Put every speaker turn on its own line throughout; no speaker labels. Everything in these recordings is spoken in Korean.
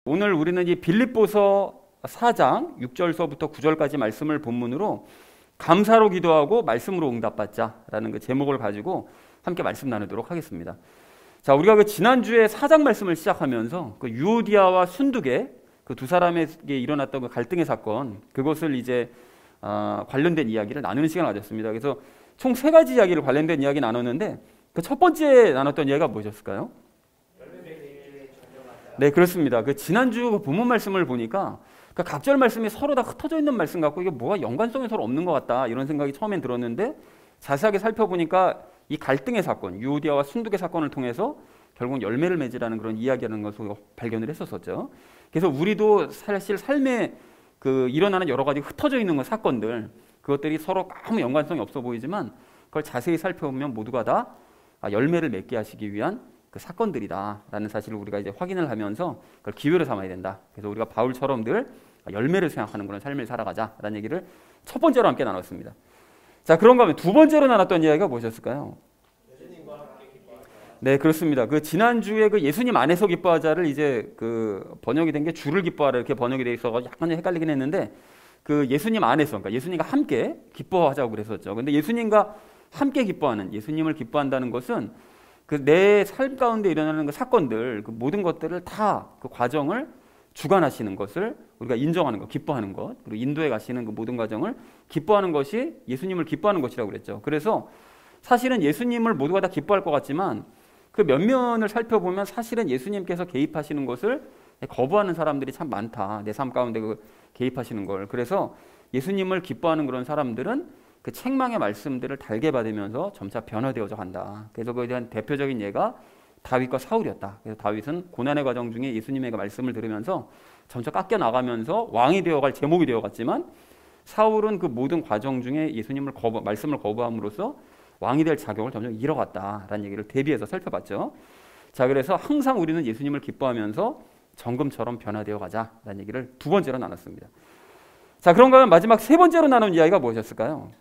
오늘 우리는 이 빌립보서 4장 6절서부터 9절까지 말씀을 본문으로 감사로 기도하고 말씀으로 응답받자라는 그 제목을 가지고 함께 말씀 나누도록 하겠습니다. 자, 우리가 그 지난주에 4장 말씀을 시작하면서 그 유오디아와 순두계 그 두 사람에게 일어났던 그 갈등의 사건, 그것을 이제 관련된 이야기를 나누는 시간을 가졌습니다. 그래서 총 3가지 이야기를 관련된 이야기 나눴는데 그 첫 번째 나눴던 이야기가 무엇이었을까요? 네, 그렇습니다. 그 지난주 그 본문 말씀을 보니까 그 각절 말씀이 서로 다 흩어져 있는 말씀 같고 이게 뭐가 연관성이 서로 없는 것 같다 이런 생각이 처음엔 들었는데 자세하게 살펴보니까 이 갈등의 사건, 유오디아와 순두계 사건을 통해서 결국 열매를 맺으라는 그런 이야기라는 것을 발견을 했었었죠. 그래서 우리도 사실 삶에 그 일어나는 여러 가지 흩어져 있는 그 사건들, 그것들이 서로 아무 연관성이 없어 보이지만 그걸 자세히 살펴보면 모두가 다 열매를 맺게 하시기 위한 그 사건들이다라는 사실을 우리가 이제 확인을 하면서 그걸 기회로 삼아야 된다. 그래서 우리가 바울처럼들 열매를 생각하는 그런 삶을 살아가자라는 얘기를 첫 번째로 함께 나눴습니다. 자, 그런가 하면 두 번째로 나눴던 이야기가 무엇이었을까요? 네, 그렇습니다. 그 지난주에 그 예수님 안에서 기뻐하자를 이제 그 번역이 된 게 주를 기뻐하라 이렇게 번역이 돼 있어서 약간 헷갈리긴 했는데 그 예수님 안에서, 그러니까 예수님과 함께 기뻐하자고 그랬었죠. 근데 예수님과 함께 기뻐하는, 예수님을 기뻐한다는 것은 그 내 삶 가운데 일어나는 그 사건들, 그 모든 것들을 다 그 과정을 주관하시는 것을 우리가 인정하는 것, 기뻐하는 것, 그리고 인도에 가시는 그 모든 과정을 기뻐하는 것이 예수님을 기뻐하는 것이라고 그랬죠. 그래서 사실은 예수님을 모두가 다 기뻐할 것 같지만 그 면면을 살펴보면 사실은 예수님께서 개입하시는 것을 거부하는 사람들이 참 많다. 내 삶 가운데 그 개입하시는 걸. 그래서 예수님을 기뻐하는 그런 사람들은 그 책망의 말씀들을 달게 받으면서 점차 변화되어져 간다. 그래서 그에 대한 대표적인 예가 다윗과 사울이었다. 그래서 다윗은 고난의 과정 중에 예수님의 말씀을 들으면서 점차 깎여 나가면서 왕이 되어갈 제목이 되어갔지만 사울은 그 모든 과정 중에 예수님을 말씀을 거부함으로써 왕이 될 자격을 점점 잃어갔다라는 얘기를 대비해서 살펴봤죠. 자, 그래서 항상 우리는 예수님을 기뻐하면서 정금처럼 변화되어 가자라는 얘기를 두 번째로 나눴습니다. 자, 그런가 하면 마지막 세 번째로 나눈 이야기가 무엇이었을까요?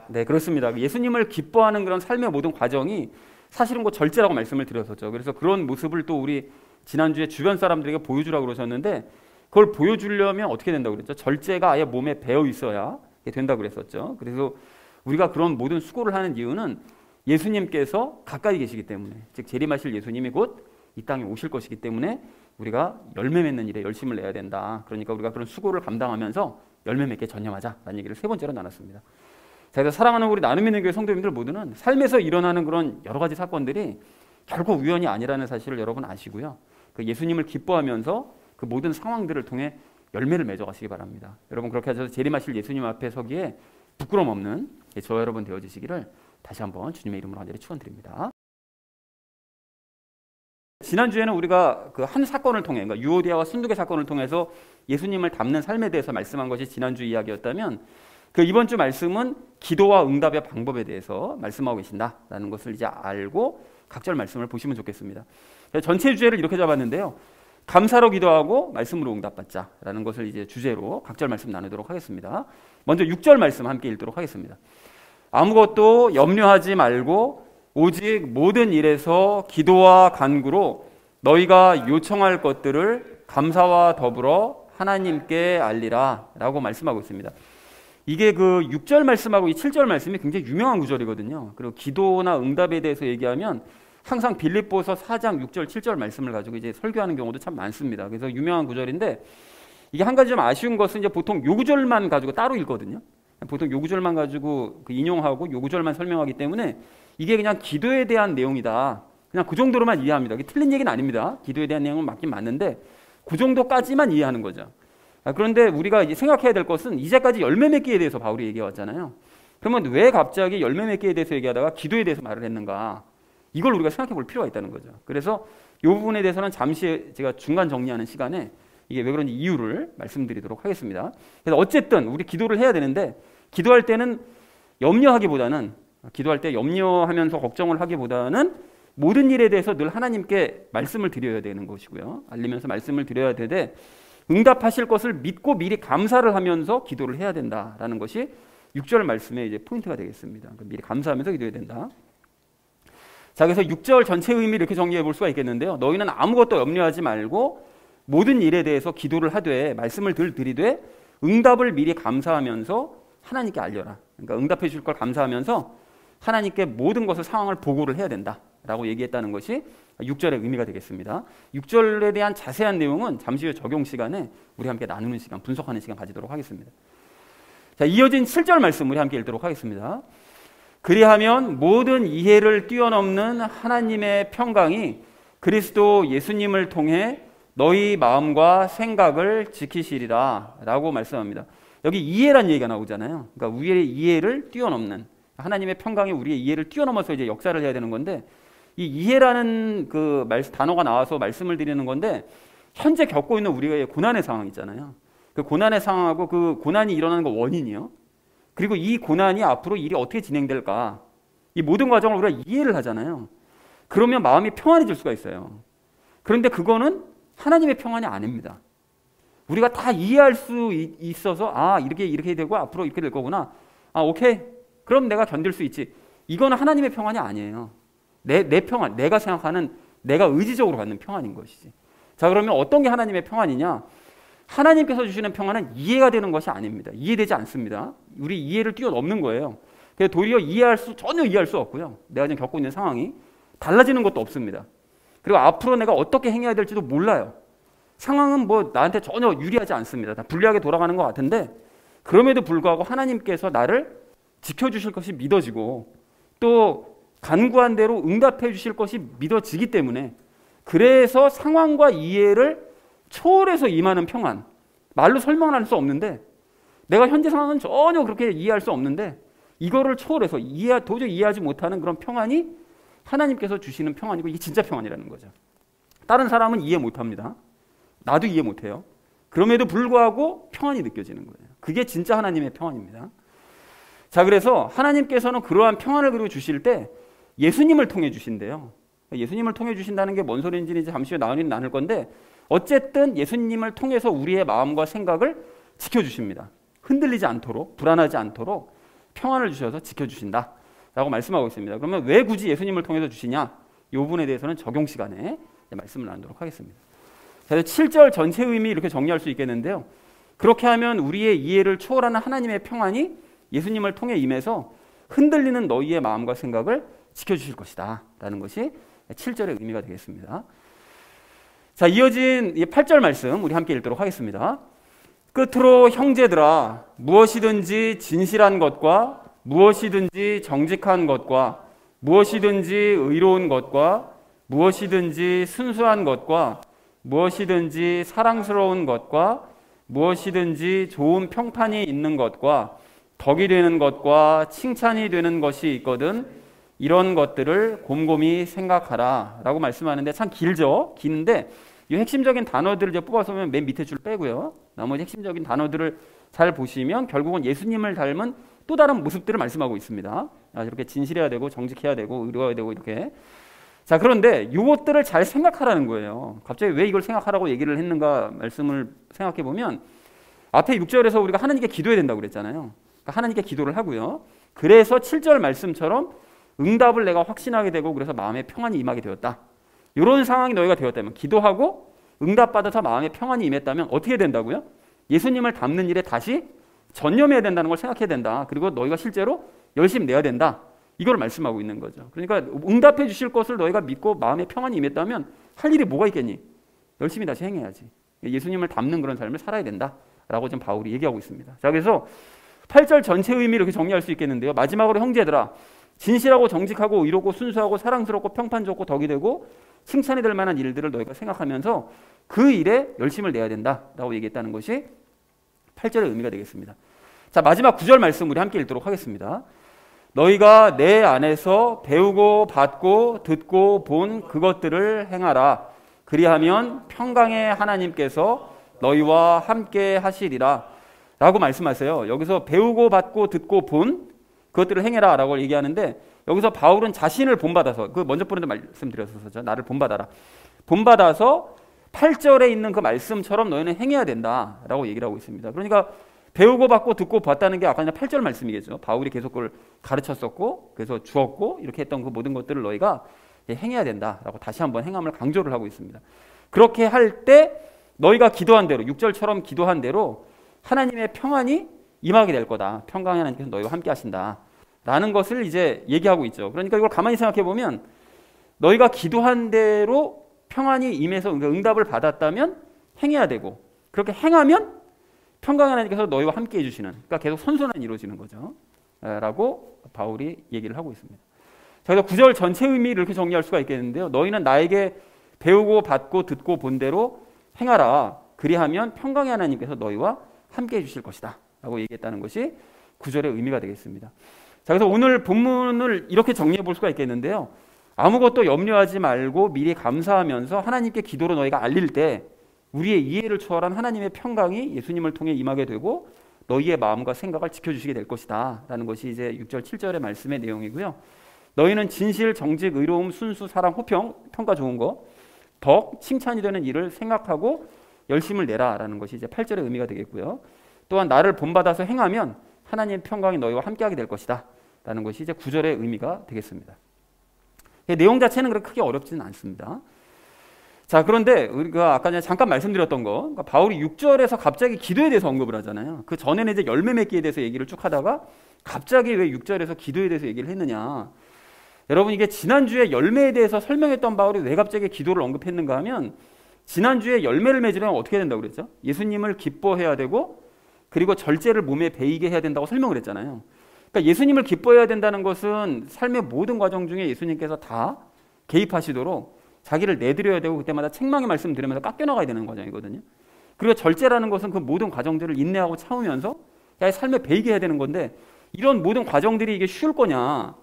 네, 그렇습니다. 예수님을 기뻐하는 그런 삶의 모든 과정이 사실은 그 절제라고 말씀을 드렸었죠. 그래서 그런 모습을 또 우리 지난주에 주변 사람들에게 보여주라고 그러셨는데 그걸 보여주려면 어떻게 된다고 그랬죠? 절제가 아예 몸에 배어 있어야 된다고 그랬었죠. 그래서 우리가 그런 모든 수고를 하는 이유는 예수님께서 가까이 계시기 때문에, 즉 재림하실 예수님이 곧 이 땅에 오실 것이기 때문에 우리가 열매 맺는 일에 열심을 내야 된다. 그러니까 우리가 그런 수고를 감당하면서 열매 맺게 전념하자라는 얘기를 세 번째로 나눴습니다. 자, 그래서 사랑하는 우리 나눔 있는 교회 성도님들 모두는 삶에서 일어나는 그런 여러 가지 사건들이 결국 우연이 아니라는 사실을 여러분 아시고요. 그 예수님을 기뻐하면서 그 모든 상황들을 통해 열매를 맺어가시기 바랍니다. 여러분 그렇게 하셔서 재림하실 예수님 앞에 서기에 부끄럼 없는 저와 여러분 되어주시기를 다시 한번 주님의 이름으로 간절히 축원드립니다. 지난주에는 우리가 그 한 사건을 통해, 그러니까 유오디아와 순두계 사건을 통해서 예수님을 닮는 삶에 대해서 말씀한 것이 지난주 이야기였다면 그 이번 주 말씀은 기도와 응답의 방법에 대해서 말씀하고 계신다라는 것을 이제 알고 각절 말씀을 보시면 좋겠습니다. 전체 주제를 이렇게 잡았는데요. 감사로 기도하고 말씀으로 응답받자라는 것을 이제 주제로 각절 말씀 나누도록 하겠습니다. 먼저 6절 말씀 함께 읽도록 하겠습니다. 아무것도 염려하지 말고 오직 모든 일에서 기도와 간구로 너희가 요청할 것들을 감사와 더불어 하나님께 알리라 라고 말씀하고 있습니다. 이게 그 6절 말씀하고 이 7절 말씀이 굉장히 유명한 구절이거든요. 그리고 기도나 응답에 대해서 얘기하면 항상 빌립보서 4장 6절 7절 말씀을 가지고 이제 설교하는 경우도 참 많습니다. 그래서 유명한 구절인데 이게 한 가지 좀 아쉬운 것은 이제 보통 요 구절만 가지고 따로 읽거든요. 보통 요 구절만 가지고 그 인용하고 요 구절만 설명하기 때문에 이게 그냥 기도에 대한 내용이다. 그냥 그 정도로만 이해합니다. 이게 틀린 얘기는 아닙니다. 기도에 대한 내용은 맞긴 맞는데 그 정도까지만 이해하는 거죠. 그런데 우리가 이제 생각해야 될 것은 이제까지 열매 맺기에 대해서 바울이 얘기해 왔잖아요. 그러면 왜 갑자기 열매 맺기에 대해서 얘기하다가 기도에 대해서 말을 했는가? 이걸 우리가 생각해 볼 필요가 있다는 거죠. 그래서 이 부분에 대해서는 잠시 제가 중간 정리하는 시간에 이게 왜 그런지 이유를 말씀드리도록 하겠습니다. 그래서 어쨌든 우리 기도를 해야 되는데 기도할 때는 염려하기보다는 기도할 때 염려하면서 걱정을 하기보다는 모든 일에 대해서 늘 하나님께 말씀을 드려야 되는 것이고요. 알리면서 말씀을 드려야 되되 응답하실 것을 믿고 미리 감사를 하면서 기도를 해야 된다라는 것이 6절 말씀의 이제 포인트가 되겠습니다. 미리 감사하면서 기도해야 된다. 자, 그래서 6절 전체 의미를 이렇게 정리해 볼 수가 있겠는데요. 너희는 아무것도 염려하지 말고 모든 일에 대해서 기도를 하되 말씀을 드리되 응답을 미리 감사하면서 하나님께 알려라. 그러니까 응답해 주실 걸 감사하면서 하나님께 모든 것을 상황을 보고를 해야 된다라고 얘기했다는 것이 6절의 의미가 되겠습니다. 6절에 대한 자세한 내용은 잠시 후에 적용 시간에 우리 함께 나누는 시간, 분석하는 시간 가지도록 하겠습니다. 자, 이어진 7절 말씀 우리 함께 읽도록 하겠습니다. 그리하면 모든 이해를 뛰어넘는 하나님의 평강이 그리스도 예수님을 통해 너희 마음과 생각을 지키시리라 라고 말씀합니다. 여기 이해란 얘기가 나오잖아요. 그러니까 우리의 이해를 뛰어넘는, 하나님의 평강이 우리의 이해를 뛰어넘어서 이제 역사를 해야 되는 건데, 이 이해라는 그 단어가 나와서 말씀을 드리는 건데, 현재 겪고 있는 우리가 고난의 상황 있잖아요. 그 고난의 상황하고 그 고난이 일어나는 거 원인이요. 그리고 이 고난이 앞으로 일이 어떻게 진행될까, 이 모든 과정을 우리가 이해를 하잖아요. 그러면 마음이 평안해질 수가 있어요. 그런데 그거는 하나님의 평안이 아닙니다. 우리가 다 이해할 수 있어서 이렇게 되고 앞으로 이렇게 될 거구나. 오케이. 그럼 내가 견딜 수 있지. 이거는 하나님의 평안이 아니에요. 내 평안, 내가 생각하는, 내가 의지적으로 갖는 평안인 것이지. 자, 그러면 어떤 게 하나님의 평안이냐? 하나님께서 주시는 평안은 이해가 되는 것이 아닙니다. 이해되지 않습니다. 우리 이해를 뛰어넘는 거예요. 그래서 도리어 전혀 이해할 수 없고요. 내가 지금 겪고 있는 상황이 달라지는 것도 없습니다. 그리고 앞으로 내가 어떻게 행해야 될지도 몰라요. 상황은 뭐 나한테 전혀 유리하지 않습니다. 다 불리하게 돌아가는 것 같은데, 그럼에도 불구하고 하나님께서 나를 지켜주실 것이 믿어지고 또 간구한 대로 응답해 주실 것이 믿어지기 때문에, 그래서 상황과 이해를 초월해서 임하는 평안, 말로 설명할 수 없는데, 내가 현재 상황은 전혀 그렇게 이해할 수 없는데 이거를 초월해서 도저히 이해하지 못하는 그런 평안이 하나님께서 주시는 평안이고, 이게 진짜 평안이라는 거죠. 다른 사람은 이해 못합니다. 나도 이해 못해요. 그럼에도 불구하고 평안이 느껴지는 거예요. 그게 진짜 하나님의 평안입니다. 자, 그래서 하나님께서는 그러한 평안을 그리고 주실 때 예수님을 통해 주신대요. 예수님을 통해 주신다는 게 뭔 소리인지 이제 잠시 후에 나눌 건데, 어쨌든 예수님을 통해서 우리의 마음과 생각을 지켜주십니다. 흔들리지 않도록, 불안하지 않도록 평안을 주셔서 지켜주신다 라고 말씀하고 있습니다. 그러면 왜 굳이 예수님을 통해서 주시냐? 이 부분에 대해서는 적용 시간에 말씀을 나누도록 하겠습니다. 자, 7절 전체 의미 이렇게 정리할 수 있겠는데요. 그렇게 하면 우리의 이해를 초월하는 하나님의 평안이 예수님을 통해 임해서 흔들리는 너희의 마음과 생각을 지켜주실 것이다 라는 것이 7절의 의미가 되겠습니다. 자, 이어진 8절 말씀 우리 함께 읽도록 하겠습니다. 끝으로 형제들아, 무엇이든지 진실한 것과 무엇이든지 정직한 것과 무엇이든지 의로운 것과 무엇이든지 순수한 것과 무엇이든지 사랑스러운 것과 무엇이든지 좋은 평판이 있는 것과 덕이 되는 것과 칭찬이 되는 것이 있거든 이런 것들을 곰곰이 생각하라 라고 말씀하는데, 참 길죠? 긴데 이 핵심적인 단어들을 이제 뽑아서 보면 맨 밑에 줄 빼고요, 나머지 핵심적인 단어들을 잘 보시면 결국은 예수님을 닮은 또 다른 모습들을 말씀하고 있습니다. 이렇게 진실해야 되고 정직해야 되고 의로워야 되고 이렇게. 자, 그런데 이것들을 잘 생각하라는 거예요. 갑자기 왜 이걸 생각하라고 얘기를 했는가 말씀을 생각해 보면, 앞에 6절에서 우리가 하나님께 기도해야 된다고 그랬잖아요. 그러니까 하나님께 기도를 하고요. 그래서 7절 말씀처럼 응답을 내가 확신하게 되고 그래서 마음에 평안이 임하게 되었다. 이런 상황이 너희가 되었다면, 기도하고 응답받아서 마음에 평안이 임했다면 어떻게 된다고요? 예수님을 닮는 일에 다시 전념해야 된다는 걸 생각해야 된다. 그리고 너희가 실제로 열심히 내야 된다. 이걸 말씀하고 있는 거죠. 그러니까 응답해 주실 것을 너희가 믿고 마음에 평안이 임했다면 할 일이 뭐가 있겠니? 열심히 다시 행해야지. 예수님을 닮는 그런 삶을 살아야 된다라고 지금 바울이 얘기하고 있습니다. 자, 그래서 8절 전체 의미를 이렇게 정리할 수 있겠는데요. 마지막으로 형제들아, 진실하고 정직하고 의롭고 순수하고 사랑스럽고 평판 좋고 덕이 되고 칭찬이 될 만한 일들을 너희가 생각하면서 그 일에 열심을 내야 된다라고 얘기했다는 것이 8절의 의미가 되겠습니다. 자, 마지막 9절 말씀 우리 함께 읽도록 하겠습니다. 너희가 내 안에서 배우고 받고 듣고 본 그것들을 행하라. 그리하면 평강의 하나님께서 너희와 함께 하시리라 라고 말씀하세요. 여기서 배우고 받고 듣고 본 그것들을 행해라 라고 얘기하는데, 여기서 바울은 자신을 본받아서, 그 먼저 번에도 말씀드렸었죠. 나를 본받아라. 본받아서 8절에 있는 그 말씀처럼 너희는 행해야 된다라고 얘기를 하고 있습니다. 그러니까 배우고 받고 듣고 봤다는 게 아까 8절 말씀이겠죠. 바울이 계속 그걸 가르쳤었고 그래서 주었고 이렇게 했던 그 모든 것들을 너희가 행해야 된다라고 다시 한번 행함을 강조를 하고 있습니다. 그렇게 할 때 너희가 기도한 대로 6절처럼 기도한 대로 하나님의 평안이 임하게 될 거다. 평강의 하나님께서 너희와 함께 하신다. 라는 것을 이제 얘기하고 있죠. 그러니까 이걸 가만히 생각해 보면 너희가 기도한 대로 평안이 임해서 응답을 받았다면 행해야 되고 그렇게 행하면 평강의 하나님께서 너희와 함께 해주시는, 그러니까 계속 선순환이 이루어지는 거죠. 라고 바울이 얘기를 하고 있습니다. 자, 그래서 9절 전체 의미를 이렇게 정리할 수가 있겠는데요. 너희는 나에게 배우고 받고 듣고 본 대로 행하라. 그리하면 평강의 하나님께서 너희와 함께 해주실 것이다. 라고 얘기했다는 것이 9절의 의미가 되겠습니다. 자, 그래서 오늘 본문을 이렇게 정리해 볼 수가 있겠는데요. 아무것도 염려하지 말고 미리 감사하면서 하나님께 기도로 너희가 알릴 때 우리의 이해를 초월한 하나님의 평강이 예수님을 통해 임하게 되고 너희의 마음과 생각을 지켜주시게 될 것이다 라는 것이 이제 6절 7절의 말씀의 내용이고요. 너희는 진실, 정직, 의로움, 순수, 사랑, 호평, 평가 좋은 거, 덕, 칭찬이 되는 일을 생각하고 열심을 내라 라는 것이 이제 8절의 의미가 되겠고요. 또한 나를 본받아서 행하면 하나님의 평강이 너희와 함께하게 될 것이다 라는 것이 이제 9절의 의미가 되겠습니다. 내용 자체는 그렇게 크게 어렵지는 않습니다. 자, 그런데 우리가 아까 잠깐 말씀드렸던 거, 그러니까 바울이 6절에서 갑자기 기도에 대해서 언급을 하잖아요. 그 전에는 이제 열매 맺기에 대해서 얘기를 쭉 하다가 갑자기 왜 6절에서 기도에 대해서 얘기를 했느냐. 여러분, 이게 지난주에 열매에 대해서 설명했던 바울이 왜 갑자기 기도를 언급했는가 하면 지난주에 열매를 맺으려면 어떻게 해야 된다고 그랬죠? 예수님을 기뻐해야 되고 그리고 절제를 몸에 배이게 해야 된다고 설명을 했잖아요. 그러니까 예수님을 기뻐해야 된다는 것은 삶의 모든 과정 중에 예수님께서 다 개입하시도록 자기를 내드려야 되고 그때마다 책망의 말씀 들으면서 깎여나가야 되는 과정이거든요. 그리고 절제라는 것은 그 모든 과정들을 인내하고 참으면서 삶에 배이게 해야 되는 건데 이런 모든 과정들이 이게 쉬울 거냐?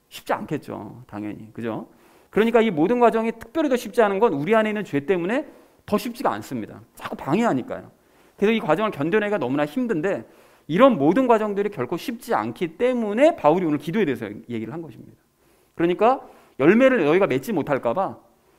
쉽지 않겠죠. 당연히. 그죠? 그러니까 이 모든 과정이 특별히 더 쉽지 않은 건 우리 안에 있는 죄 때문에 더 쉽지가 않습니다. 자꾸 방해하니까요. 그래서 이 과정을 견뎌내기가 너무나 힘든데 이런 모든 과정들이 결코 쉽지 않기 때문에 바울이 오늘 기도에 대해서 얘기를 한 것입니다. 그러니까 열매를 너희가 맺지 못할까 봐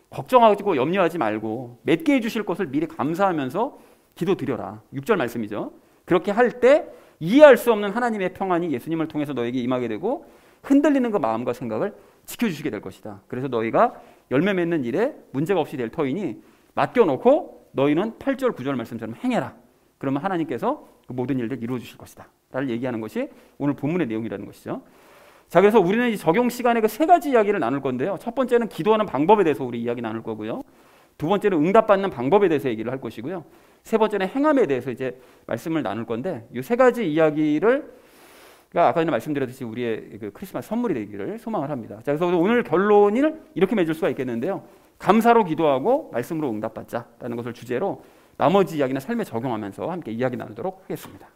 걱정하고 염려하지 말고 맺게 해주실 것을 미리 감사하면서 기도드려라. 6절 말씀이죠. 그렇게 할 때 이해할 수 없는 하나님의 평안이 예수님을 통해서 너에게 임하게 되고 흔들리는 그 마음과 생각을 지켜주시게 될 것이다. 그래서 너희가 열매 맺는 일에 문제가 없이 될 터이니 맡겨놓고 너희는 8절 9절 말씀처럼 행해라. 그러면 하나님께서 그 모든 일들 이루어주실 것이다 라를 얘기하는 것이 오늘 본문의 내용이라는 것이죠. 자, 그래서 우리는 이 적용 시간에 그 세 가지 이야기를 나눌 건데요. 첫 번째는 기도하는 방법에 대해서 우리 이야기 나눌 거고요. 두 번째는 응답받는 방법에 대해서 얘기를 할 것이고요. 세 번째는 행함에 대해서 이제 말씀을 나눌 건데 이 세 가지 이야기를 아까 전에 말씀드렸듯이 우리의 그 크리스마스 선물이 되기를 소망을 합니다. 자, 그래서 오늘 결론을 이렇게 맺을 수가 있겠는데요. 감사로 기도하고 말씀으로 응답받자라는 것을 주제로 나머지 이야기는 삶에 적용하면서 함께 이야기 나누도록 하겠습니다.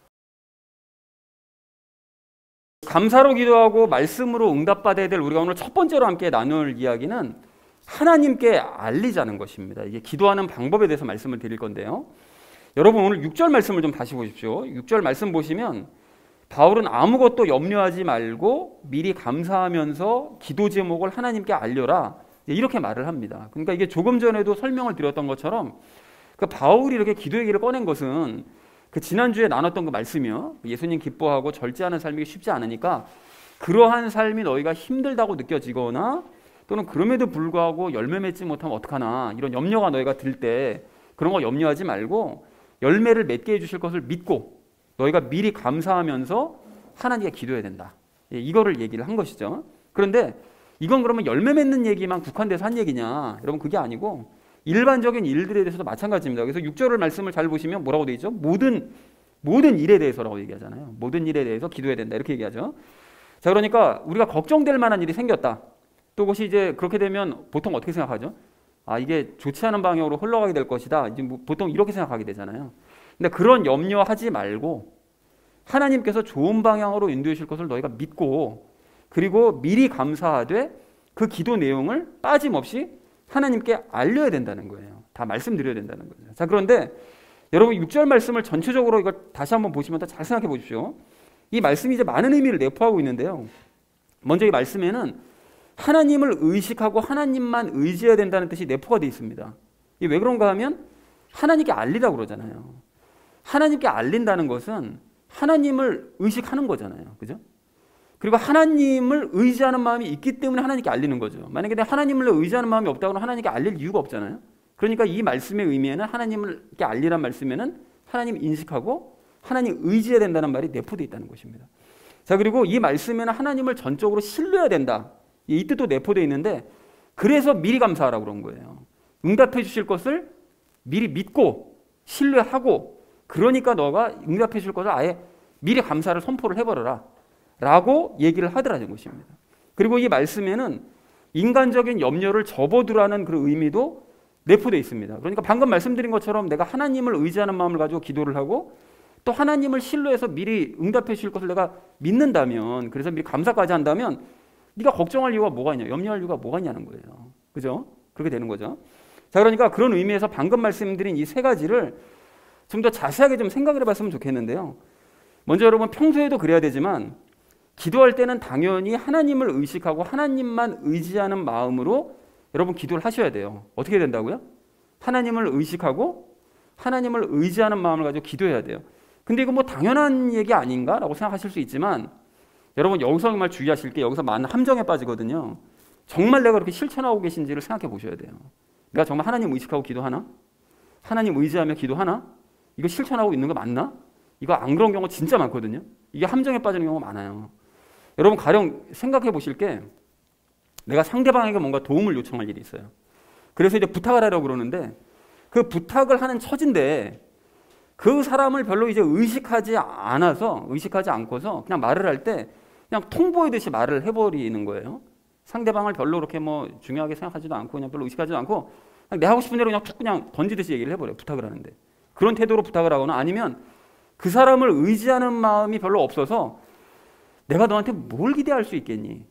감사로 기도하고 말씀으로 응답받아야 될 우리가 오늘 첫 번째로 함께 나눌 이야기는 하나님께 알리자는 것입니다. 이게 기도하는 방법에 대해서 말씀을 드릴 건데요. 여러분 오늘 6절 말씀을 좀 다시 보십시오. 6절 말씀 보시면 바울은 아무것도 염려하지 말고 미리 감사하면서 기도 제목을 하나님께 알려라. 이렇게 말을 합니다. 그러니까 이게 조금 전에도 설명을 드렸던 것처럼 그 바울이 이렇게 기도 얘기를 꺼낸 것은 그 지난주에 나눴던 그 말씀이요. 예수님 기뻐하고 절제하는 삶이 쉽지 않으니까 그러한 삶이 너희가 힘들다고 느껴지거나 또는 그럼에도 불구하고 열매 맺지 못하면 어떡하나 이런 염려가 너희가 들 때 그런 거 염려하지 말고 열매를 맺게 해주실 것을 믿고 너희가 미리 감사하면서 하나님께 기도해야 된다. 이거를 얘기를 한 것이죠. 그런데 이건 그러면 열매 맺는 얘기만 국한돼서 한 얘기냐? 여러분 그게 아니고 일반적인 일들에 대해서도 마찬가지입니다. 그래서 6절을 말씀을 잘 보시면 뭐라고 되어 있죠? 모든 일에 대해서라고 얘기하잖아요. 모든 일에 대해서 기도해야 된다. 이렇게 얘기하죠. 자, 그러니까 우리가 걱정될 만한 일이 생겼다. 또 그것이 이제 그렇게 되면 보통 어떻게 생각하죠? 아, 이게 좋지 않은 방향으로 흘러가게 될 것이다. 이제 뭐 보통 이렇게 생각하게 되잖아요. 근데 그런 염려하지 말고 하나님께서 좋은 방향으로 인도해 주실 것을 너희가 믿고 그리고 미리 감사하되 그 기도 내용을 빠짐없이 하나님께 알려야 된다는 거예요. 다 말씀드려야 된다는 거예요. 자, 그런데 여러분 6절 말씀을 전체적으로 이걸 다시 한번 보시면 더 잘 생각해 보십시오. 이 말씀이 이제 많은 의미를 내포하고 있는데요. 먼저 이 말씀에는 하나님을 의식하고 하나님만 의지해야 된다는 뜻이 내포가 되어 있습니다. 이게 왜 그런가 하면 하나님께 알리라고 그러잖아요. 하나님께 알린다는 것은 하나님을 의식하는 거잖아요. 그죠? 그리고 하나님을 의지하는 마음이 있기 때문에 하나님께 알리는 거죠. 만약에 하나님을 의지하는 마음이 없다고는 하나님께 알릴 이유가 없잖아요. 그러니까 이 말씀의 의미에는 하나님을 이렇게 알리란 말씀에는 하나님 인식하고 하나님 의지해야 된다는 말이 내포되어 있다는 것입니다. 자, 그리고 이 말씀에는 하나님을 전적으로 신뢰해야 된다. 이 뜻도 내포되어 있는데 그래서 미리 감사하라고 그런 거예요. 응답해 주실 것을 미리 믿고 신뢰하고 그러니까 너가 응답해 줄 것을 아예 미리 감사를 선포를 해버려라 라고 얘기를 하더라는 것입니다. 그리고 이 말씀에는 인간적인 염려를 접어두라는 그런 의미도 내포되어 있습니다. 그러니까 방금 말씀드린 것처럼 내가 하나님을 의지하는 마음을 가지고 기도를 하고 또 하나님을 신뢰해서 미리 응답해 주실 것을 내가 믿는다면 그래서 미리 감사까지 한다면 네가 걱정할 이유가 뭐가 있냐 염려할 이유가 뭐가 있냐는 거예요. 그죠? 그렇게 되는 거죠. 자, 그러니까 그런 의미에서 방금 말씀드린 이 세 가지를 좀 더 자세하게 좀 생각을 해봤으면 좋겠는데요. 먼저 여러분 평소에도 그래야 되지만 기도할 때는 당연히 하나님을 의식하고 하나님만 의지하는 마음으로 여러분 기도를 하셔야 돼요. 어떻게 된다고요? 하나님을 의식하고 하나님을 의지하는 마음을 가지고 기도해야 돼요. 근데 이거 뭐 당연한 얘기 아닌가라고 생각하실 수 있지만 여러분 여기서 정말 주의하실 게 여기서 많은 함정에 빠지거든요. 정말 내가 그렇게 실천하고 계신지를 생각해 보셔야 돼요. 내가 정말 하나님 의식하고 기도하나? 하나님 의지하며 기도하나? 이거 실천하고 있는 거 맞나? 이거 안 그런 경우가 진짜 많거든요. 이게 함정에 빠지는 경우가 많아요. 여러분 가령 생각해 보실 게 내가 상대방에게 뭔가 도움을 요청할 일이 있어요. 그래서 이제 부탁을 하려고 그러는데 그 부탁을 하는 처지인데 그 사람을 별로 이제 의식하지 않고서 그냥 말을 할 때 그냥 통보하듯이 말을 해버리는 거예요. 상대방을 별로 그렇게 뭐 중요하게 생각하지도 않고 그냥 별로 의식하지도 않고 그냥 내 하고 싶은 대로 그냥 툭 그냥 던지듯이 얘기를 해버려요. 부탁을 하는데 그런 태도로 부탁을 하거나 아니면 그 사람을 의지하는 마음이 별로 없어서 내가 너한테 뭘 기대할 수 있겠니?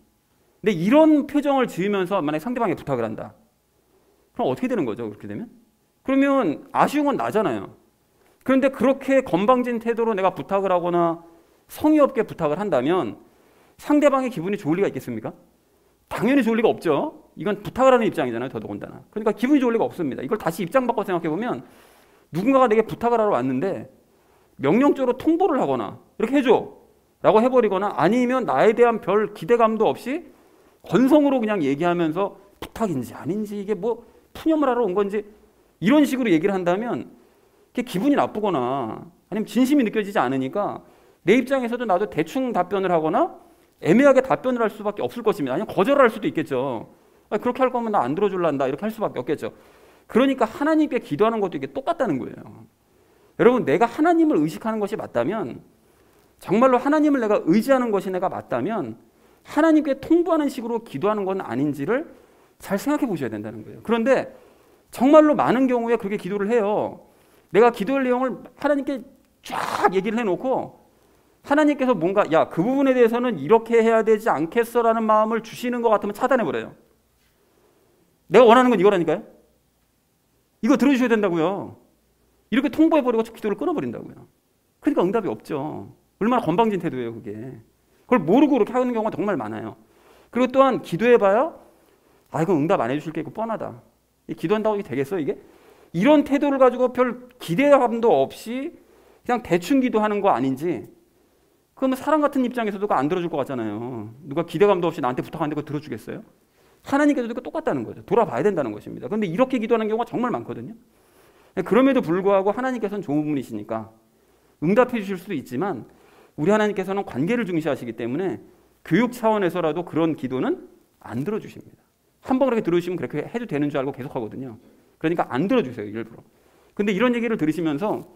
근데 이런 표정을 지으면서 만약에 상대방이 부탁을 한다. 그럼 어떻게 되는 거죠? 그렇게 되면? 그러면 아쉬운 건 나잖아요. 그런데 그렇게 건방진 태도로 내가 부탁을 하거나 성의 없게 부탁을 한다면 상대방의 기분이 좋을 리가 있겠습니까? 당연히 좋을 리가 없죠. 이건 부탁을 하는 입장이잖아요. 더더군다나. 그러니까 기분이 좋을 리가 없습니다. 이걸 다시 입장 바꿔 생각해보면 누군가가 내게 부탁을 하러 왔는데 명령적으로 통보를 하거나 이렇게 해줘 라고 해버리거나 아니면 나에 대한 별 기대감도 없이 건성으로 그냥 얘기하면서 부탁인지 아닌지 이게 뭐 푸념을 하러 온 건지 이런 식으로 얘기를 한다면 그게 기분이 나쁘거나 아니면 진심이 느껴지지 않으니까 내 입장에서도 나도 대충 답변을 하거나 애매하게 답변을 할 수밖에 없을 것입니다. 아니면 거절을 할 수도 있겠죠. 그렇게 할 거면 나 안 들어줄란다 이렇게 할 수밖에 없겠죠. 그러니까 하나님께 기도하는 것도 이게 똑같다는 거예요. 여러분 내가 하나님을 의식하는 것이 맞다면 정말로 하나님을 내가 의지하는 것이 내가 맞다면 하나님께 통보하는 식으로 기도하는 건 아닌지를 잘 생각해 보셔야 된다는 거예요. 그런데 정말로 많은 경우에 그렇게 기도를 해요. 내가 기도할 내용을 하나님께 쫙 얘기를 해놓고 하나님께서 뭔가 야, 그 부분에 대해서는 이렇게 해야 되지 않겠어라는 마음을 주시는 것 같으면 차단해버려요. 내가 원하는 건 이거라니까요. 이거 들어주셔야 된다고요. 이렇게 통보해버리고 기도를 끊어버린다고요. 그러니까 응답이 없죠. 얼마나 건방진 태도예요 그게. 그걸 모르고 그렇게 하는 경우가 정말 많아요. 그리고 또한 기도해봐야 아 이거 응답 안 해주실 게 이거 뻔하다. 기도한다고 이게 되겠어 이게? 이런 태도를 가지고 별 기대감도 없이 그냥 대충 기도하는 거 아닌지 그러면 사람 같은 입장에서도 그거 안 들어줄 것 같잖아요. 누가 기대감도 없이 나한테 부탁하는데 그거 들어주겠어요? 하나님께서도 그거 똑같다는 거죠. 돌아봐야 된다는 것입니다. 그런데 이렇게 기도하는 경우가 정말 많거든요. 그럼에도 불구하고 하나님께서는 좋은 분이시니까 응답해 주실 수도 있지만 우리 하나님께서는 관계를 중시하시기 때문에 교육 차원에서라도 그런 기도는 안 들어주십니다. 한번 그렇게 들어주시면 그렇게 해도 되는 줄 알고 계속 하거든요. 그러니까 안 들어주세요 일부러. 근데 이런 얘기를 들으시면서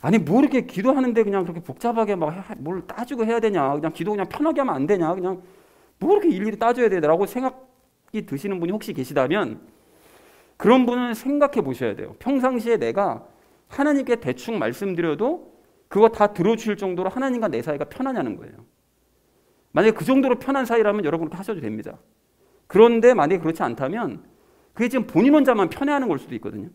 아니 뭐 이렇게 기도하는데 그냥 그렇게 복잡하게 막 뭘 따지고 해야 되냐 그냥 기도 그냥 편하게 하면 안 되냐 그냥 뭐 이렇게 일일이 따져야 되라고 생각이 드시는 분이 혹시 계시다면 그런 분은 생각해 보셔야 돼요. 평상시에 내가 하나님께 대충 말씀드려도 그거 다 들어주실 정도로 하나님과 내 사이가 편하냐는 거예요. 만약에 그 정도로 편한 사이라면 여러분 그렇게 하셔도 됩니다. 그런데 만약에 그렇지 않다면 그게 지금 본인 혼자만 편해하는 걸 수도 있거든요.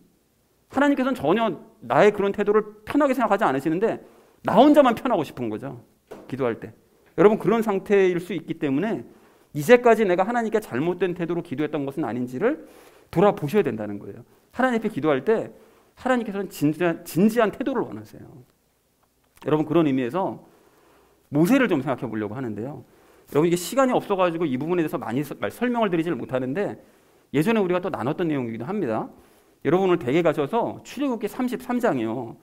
하나님께서는 전혀 나의 그런 태도를 편하게 생각하지 않으시는데 나 혼자만 편하고 싶은 거죠. 기도할 때. 여러분 그런 상태일 수 있기 때문에 이제까지 내가 하나님께 잘못된 태도로 기도했던 것은 아닌지를 돌아보셔야 된다는 거예요. 하나님 앞에 기도할 때 하나님께서는 진지한 태도를 원하세요. 여러분 그런 의미에서 모세를 좀 생각해 보려고 하는데요. 여러분 이게 시간이 없어가지고 이 부분에 대해서 많이 설명을 드리지를 못하는데 예전에 우리가 또 나눴던 내용이기도 합니다. 여러분 오늘 댁에 가셔서 출애굽기 33장이요.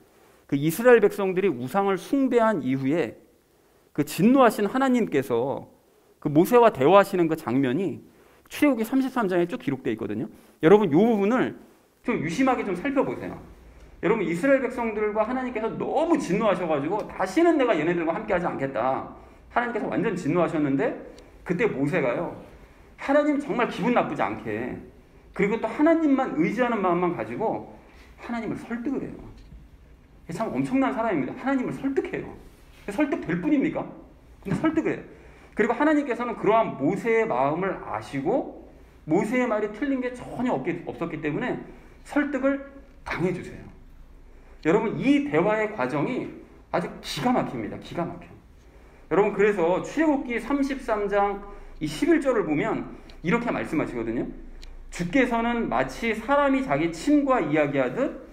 그 이스라엘 백성들이 우상을 숭배한 이후에 그 진노하신 하나님께서 그 모세와 대화하시는 그 장면이 출애굽기 33장에 쭉 기록되어 있거든요. 여러분 이 부분을 좀 유심하게 좀 살펴보세요. 여러분 이스라엘 백성들과 하나님께서 너무 진노하셔가지고 다시는 내가 얘네들과 함께하지 않겠다. 하나님께서 완전 진노하셨는데 그때 모세가요. 하나님 정말 기분 나쁘지 않게 그리고 또 하나님만 의지하는 마음만 가지고 하나님을 설득을 해요. 참 엄청난 사람입니다. 하나님을 설득해요. 설득될 뿐입니까? 근데 설득을 해요. 그리고 하나님께서는 그러한 모세의 마음을 아시고 모세의 말이 틀린 게 전혀 없었기 때문에 설득을 당해주세요. 여러분 이 대화의 과정이 아주 기가 막힙니다. 기가 막혀. 여러분 그래서 출애굽기 33장 이 11절을 보면 이렇게 말씀하시거든요. 주께서는 마치 사람이 자기 친구와 이야기하듯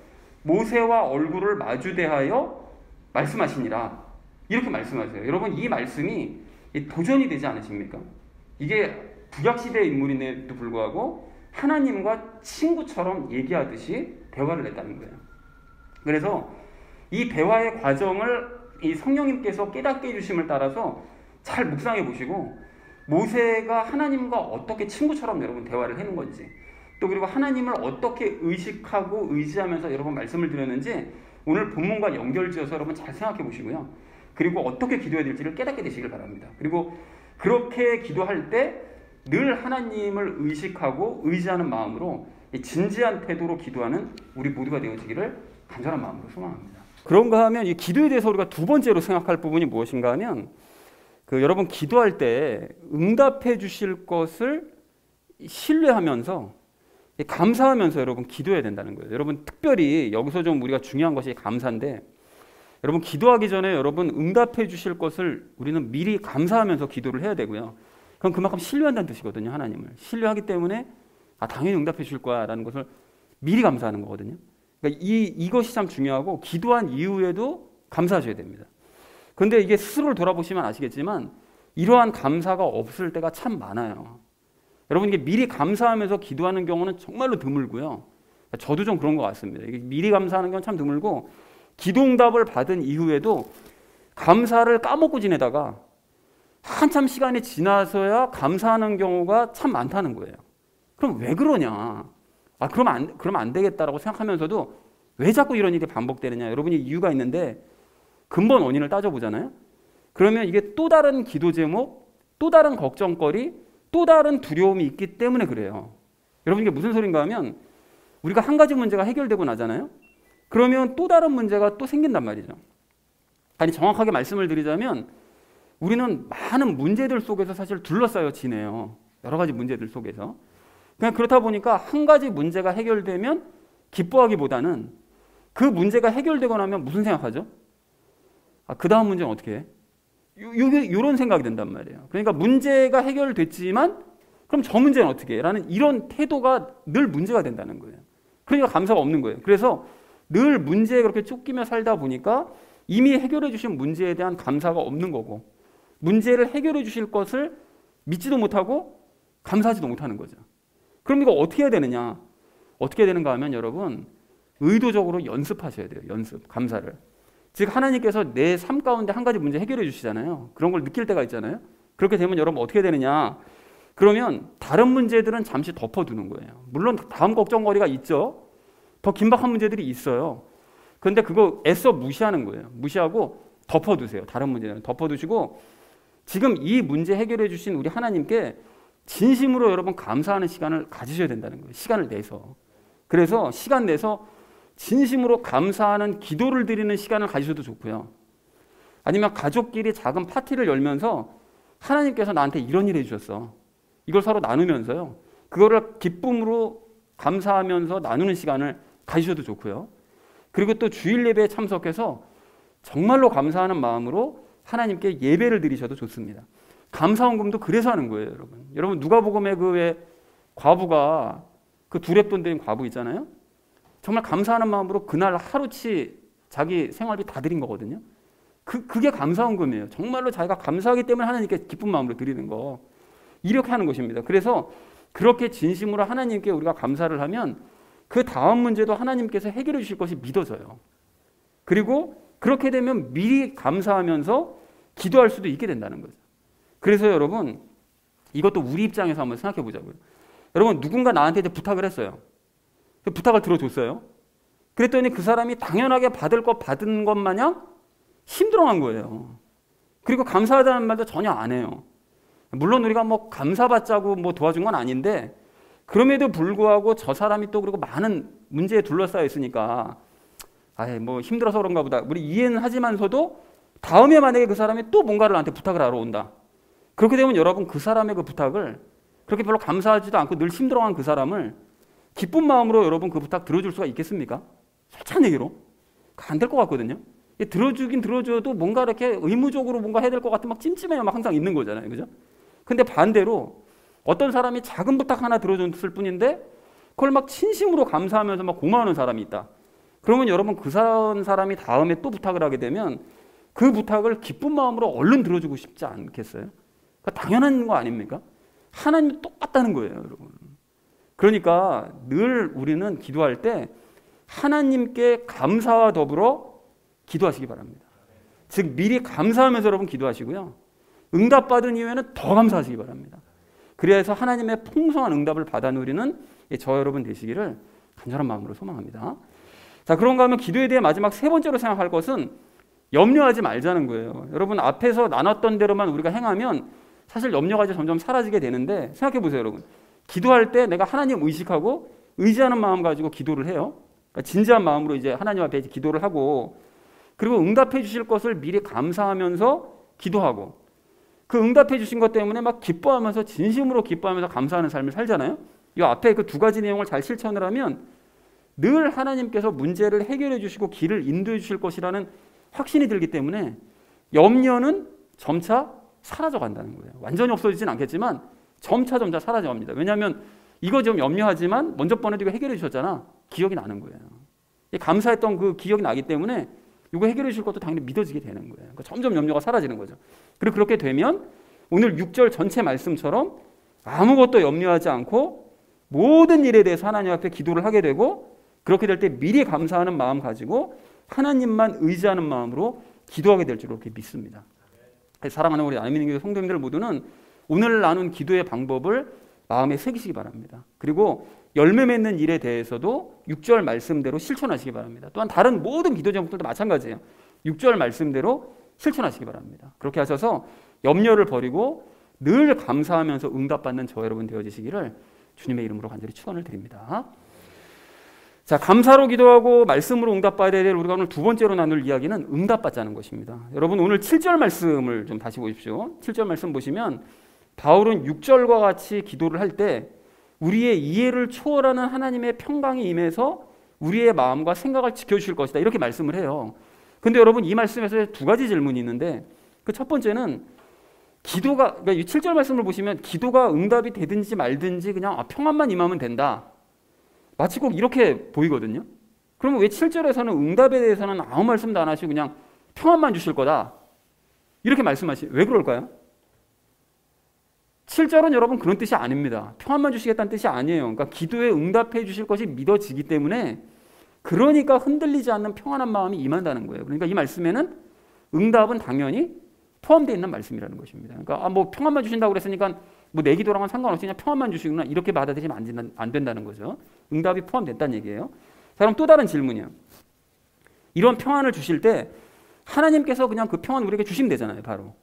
모세와 얼굴을 마주대하여 말씀하시니라. 이렇게 말씀하세요. 여러분 이 말씀이 도전이 되지 않으십니까? 이게 구약시대의 인물인데도 불구하고 하나님과 친구처럼 얘기하듯이 대화를 했다는 거예요. 그래서 이 대화의 과정을 이 성령님께서 깨닫게 해주심을 따라서 잘 묵상해 보시고 모세가 하나님과 어떻게 친구처럼 여러분 대화를 하는 건지 또 그리고 하나님을 어떻게 의식하고 의지하면서 여러분 말씀을 드렸는지 오늘 본문과 연결지어서 여러분 잘 생각해 보시고요. 그리고 어떻게 기도해야 될지를 깨닫게 되시길 바랍니다. 그리고 그렇게 기도할 때 늘 하나님을 의식하고 의지하는 마음으로 진지한 태도로 기도하는 우리 모두가 되어지기를 간절한 마음으로 소망합니다. 그런가 하면 이 기도에 대해서 우리가 두 번째로 생각할 부분이 무엇인가 하면 여러분 기도할 때 응답해 주실 것을 신뢰하면서 감사하면서 여러분 기도해야 된다는 거예요. 여러분 특별히 여기서 좀 우리가 중요한 것이 감사인데 여러분 기도하기 전에 여러분 응답해 주실 것을 우리는 미리 감사하면서 기도를 해야 되고요. 그럼 그만큼 신뢰한다는 뜻이거든요. 하나님을. 신뢰하기 때문에 당연히 응답해 주실 거야 라는 것을 미리 감사하는 거거든요. 그러니까 이것이 참 중요하고 기도한 이후에도 감사하셔야 됩니다. 그런데 이게 스스로를 돌아보시면 아시겠지만 이러한 감사가 없을 때가 참 많아요. 여러분 이게 미리 감사하면서 기도하는 경우는 정말로 드물고요. 저도 좀 그런 것 같습니다. 이게 미리 감사하는 경우는 참 드물고 기도응답을 받은 이후에도 감사를 까먹고 지내다가 한참 시간이 지나서야 감사하는 경우가 참 많다는 거예요. 그럼 왜 그러냐? 그러면 안 되겠다라고 생각하면서도 왜 자꾸 이런 일이 반복되느냐? 여러분이 이유가 있는데 근본 원인을 따져보잖아요. 그러면 이게 또 다른 기도 제목, 또 다른 걱정거리, 또 다른 두려움이 있기 때문에 그래요. 여러분 이게 무슨 소린가 하면 우리가 한 가지 문제가 해결되고 나잖아요. 그러면 또 다른 문제가 또 생긴단 말이죠. 아니 정확하게 말씀을 드리자면 우리는 많은 문제들 속에서 사실 둘러싸여 지내요. 여러 가지 문제들 속에서. 그냥 그렇다 보니까 한 가지 문제가 해결되면 기뻐하기보다는 그 문제가 해결되고 나면 무슨 생각하죠? 그 다음 문제는 어떻게 해? 이런 생각이 든단 말이에요. 그러니까 문제가 해결됐지만 그럼 저 문제는 어떻게 해? 라는 이런 태도가 늘 문제가 된다는 거예요. 그러니까 감사가 없는 거예요. 그래서 늘 문제에 그렇게 쫓기며 살다 보니까 이미 해결해 주신 문제에 대한 감사가 없는 거고 문제를 해결해 주실 것을 믿지도 못하고 감사하지도 못하는 거죠. 그럼 이거 어떻게 해야 되느냐? 어떻게 되는가 하면 여러분 의도적으로 연습하셔야 돼요. 연습, 감사를. 즉 하나님께서 내 삶 가운데 한 가지 문제 해결해 주시잖아요. 그런 걸 느낄 때가 있잖아요. 그렇게 되면 여러분 어떻게 되느냐? 그러면 다른 문제들은 잠시 덮어두는 거예요. 물론 다음 걱정거리가 있죠. 더 긴박한 문제들이 있어요. 그런데 그거 애써 무시하는 거예요. 무시하고 덮어두세요. 다른 문제는 덮어두시고 지금 이 문제 해결해 주신 우리 하나님께 진심으로 여러분 감사하는 시간을 가지셔야 된다는 거예요. 시간을 내서. 그래서 시간 내서 진심으로 감사하는 기도를 드리는 시간을 가지셔도 좋고요. 아니면 가족끼리 작은 파티를 열면서 하나님께서 나한테 이런 일 해주셨어. 이걸 서로 나누면서요. 그거를 기쁨으로 감사하면서 나누는 시간을 가지셔도 좋고요. 그리고 또 주일 예배에 참석해서 정말로 감사하는 마음으로 하나님께 예배를 드리셔도 좋습니다. 감사헌금도 그래서 하는 거예요, 여러분. 여러분 누가복음에 그 왜 과부가 그 두렙돈 드린 과부 있잖아요. 정말 감사하는 마음으로 그날 하루치 자기 생활비 다 드린 거거든요. 그게 감사헌금이에요. 정말로 자기가 감사하기 때문에 하나님께 기쁜 마음으로 드리는 거. 이렇게 하는 것입니다. 그래서 그렇게 진심으로 하나님께 우리가 감사를 하면 그 다음 문제도 하나님께서 해결해 주실 것이 믿어져요. 그리고 그렇게 되면 미리 감사하면서 기도할 수도 있게 된다는 거죠. 그래서 여러분, 이것도 우리 입장에서 한번 생각해 보자고요. 여러분, 누군가 나한테 이제 부탁을 했어요. 그 부탁을 들어줬어요. 그랬더니 그 사람이 당연하게 받을 것 받은 것 마냥 힘들어한 거예요. 그리고 감사하다는 말도 전혀 안 해요. 물론 우리가 뭐 감사받자고 뭐 도와준 건 아닌데, 그럼에도 불구하고 저 사람이 또 그리고 많은 문제에 둘러싸여 있으니까 아예 뭐 힘들어서 그런가 보다 우리 이해는 하지만서도 다음에 만약에 그 사람이 또 뭔가를 나한테 부탁을 하러 온다. 그렇게 되면 여러분, 그 사람의 그 부탁을, 그렇게 별로 감사하지도 않고 늘 힘들어한 그 사람을 기쁜 마음으로 여러분 그 부탁 들어줄 수가 있겠습니까? 솔직한 얘기로 안 될 것 같거든요. 들어주긴 들어줘도 뭔가 이렇게 의무적으로 뭔가 해야 될 것 같은 막 찜찜해요. 막 항상 있는 거잖아요. 그죠? 근데 반대로 어떤 사람이 작은 부탁 하나 들어줬을 뿐인데 그걸 막 진심으로 감사하면서 막 고마워하는 사람이 있다. 그러면 여러분, 그 사람이 다음에 또 부탁을 하게 되면 그 부탁을 기쁜 마음으로 얼른 들어주고 싶지 않겠어요? 그러니까 당연한 거 아닙니까? 하나님이 똑같다는 거예요, 여러분. 그러니까 늘 우리는 기도할 때 하나님께 감사와 더불어 기도하시기 바랍니다. 즉 미리 감사하면서 여러분 기도하시고요. 응답받은 이후에는 더 감사하시기 바랍니다. 그래서 하나님의 풍성한 응답을 받아 누리는 저 여러분 되시기를 간절한 마음으로 소망합니다. 자, 그런가 하면 기도에 대해 마지막 세 번째로 생각할 것은 염려하지 말자는 거예요. 여러분, 앞에서 나눴던 대로만 우리가 행하면 사실 염려가 점점 사라지게 되는데, 생각해 보세요, 여러분. 기도할 때 내가 하나님 의식하고 의지하는 마음 가지고 기도를 해요. 그러니까 진지한 마음으로 이제 하나님 앞에 기도를 하고, 그리고 응답해 주실 것을 미리 감사하면서 기도하고, 그 응답해 주신 것 때문에 막 기뻐하면서 진심으로 기뻐하면서 감사하는 삶을 살잖아요. 이 앞에 그 두 가지 내용을 잘 실천을 하면 늘 하나님께서 문제를 해결해 주시고 길을 인도해 주실 것이라는 확신이 들기 때문에 염려는 점차 사라져 간다는 거예요. 완전히 없어지진 않겠지만 점차 사라져 갑니다. 왜냐하면 이거 좀 염려하지만 먼저 번에도 이거 해결해 주셨잖아. 기억이 나는 거예요. 감사했던 그 기억이 나기 때문에 이거 해결해 주실 것도 당연히 믿어지게 되는 거예요. 그러니까 점점 염려가 사라지는 거죠. 그리고 그렇게 되면 오늘 6절 전체 말씀처럼 아무것도 염려하지 않고 모든 일에 대해서 하나님 앞에 기도를 하게 되고, 그렇게 될 때 미리 감사하는 마음 가지고 하나님만 의지하는 마음으로 기도하게 될 줄 그렇게 믿습니다. 사랑하는 우리 안민교회 성도님들 모두는 오늘 나눈 기도의 방법을 마음에 새기시기 바랍니다. 그리고 열매 맺는 일에 대해서도 6절 말씀대로 실천하시기 바랍니다. 또한 다른 모든 기도 제목들도 마찬가지예요. 6절 말씀대로 실천하시기 바랍니다. 그렇게 하셔서 염려를 버리고 늘 감사하면서 응답받는 저 여러분 되어지시기를 주님의 이름으로 간절히 축원을 드립니다. 자, 감사로 기도하고 말씀으로 응답받아야 될 우리가 오늘 두 번째로 나눌 이야기는 응답받자는 것입니다. 여러분, 오늘 7절 말씀을 좀 다시 보십시오. 7절 말씀 보시면 바울은 6절과 같이 기도를 할 때 우리의 이해를 초월하는 하나님의 평강이 임해서 우리의 마음과 생각을 지켜주실 것이다, 이렇게 말씀을 해요. 근데 여러분, 이 말씀에서 두 가지 질문이 있는데, 그 첫 번째는 기도가, 그러니까 이 7절 말씀을 보시면 기도가 응답이 되든지 말든지 그냥 평안만 임하면 된다, 마치 꼭 이렇게 보이거든요. 그러면 왜 7절에서는 응답에 대해서는 아무 말씀도 안 하시고 그냥 평안만 주실 거다, 이렇게 왜 그럴까요? 7절은 여러분 그런 뜻이 아닙니다. 평안만 주시겠다는 뜻이 아니에요. 그러니까 기도에 응답해 주실 것이 믿어지기 때문에, 그러니까 흔들리지 않는 평안한 마음이 임한다는 거예요. 그러니까 이 말씀에는 응답은 당연히 포함되어 있는 말씀이라는 것입니다. 그러니까 뭐 평안만 주신다고 그랬으니까 뭐 내 기도랑은 상관없이 그냥 평안만 주시구나, 이렇게 받아들이면 안 된다는 거죠. 응답이 포함됐다는 얘기예요. 자, 그럼 또 다른 질문이요. 이런 평안을 주실 때 하나님께서 그냥 그 평안 우리에게 주시면 되잖아요, 바로.